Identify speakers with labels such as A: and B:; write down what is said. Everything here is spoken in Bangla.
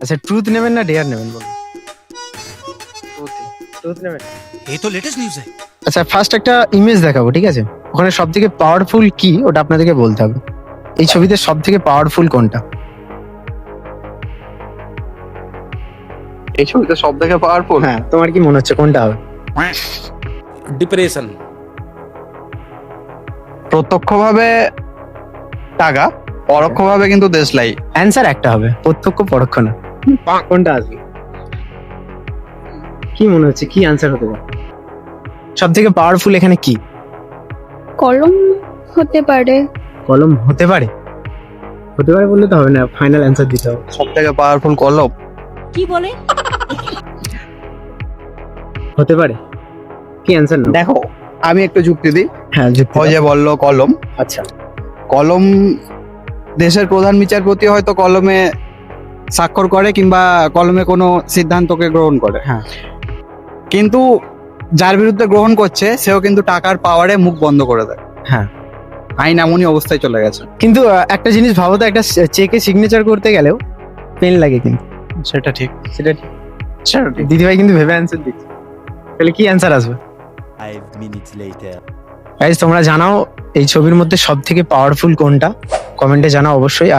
A: আচ্ছা, ট্রুথ নেবেন না ডেয়ার নেবেন বলুন? ট্রুথ নেবেন।
B: ये तो लेटेस्ट न्यूज़ है।
A: আচ্ছা, ফার্স্ট একটা ইমেজ দেখাবো, ঠিক আছে? ওখানে সব থেকে পাওয়ারফুল কি ওটা আপনাদেরকে বলতে হবে। এই ছবিতে সব থেকে পাওয়ারফুল কোনটা?
C: এই ছবিতে সব থেকে পাওয়ারফুল
A: হ্যাঁ, তোমার কি মনে হচ্ছে কোনটা হবে?
B: डिप्रेशन।
C: প্রত্যক্ষভাবে টাকা, পরোক্ষভাবে কিন্তু দেশলাই।
A: অ্যান্সার একটা হবে, প্রত্যক্ষ পরোক্ষ না। কোনটা আসবে? কি মনে হচ্ছে কি অ্যান্সার হতে পারে? সব থেকে পাওয়ারফুল এখানে কি?
D: কলম হতে পারে।
A: কলম হতে পারে? হতে পারে বললে তো হবে না, ফাইনাল অ্যান্সার দিতে হবে।
C: সব থেকে পাওয়ারফুল কলম
D: কি বলে?
A: হতে পারে, কি অ্যান্সার না?
C: দেখো, আমি একটু যুক্তি দিই।
A: হ্যাঁ, যুক্তি
C: ওই
A: দাও।
C: যে বললো কলম,
A: আচ্ছা,
C: কলম দেশের প্রধান বিচারপতি হয়তো কলমে স্বাক্ষর করে কিংবা কলমে কোনো সিদ্ধান্তকে গ্রহণ করে।
A: হ্যাঁ।
C: কিন্তু যার বিরুদ্ধে গ্রহণ করছে সেও কিন্তু টাকার পাওয়ারে মুখ বন্ধ করে দেয়।
A: হ্যাঁ।
C: আইন এমনই অবস্থায় চলে গেছে।
A: কিন্তু একটা জিনিস ভাবো তো, একটা চেকে সিগনেচার করতে গেলেও পেন লাগে কিন্তু।
C: সেটা ঠিক।
A: সেটা দিদিভাই কিন্তু ভেবে অ্যান্সার দিচ্ছে। তাহলে কি অ্যান্সার আসবে?
B: 5 minutes later.
A: গাইস, তোমরা জানাও এই ছবির মধ্যে সব থেকে পাওয়ারফুল কোনটা, কমেন্টে জানাও অবশ্যই।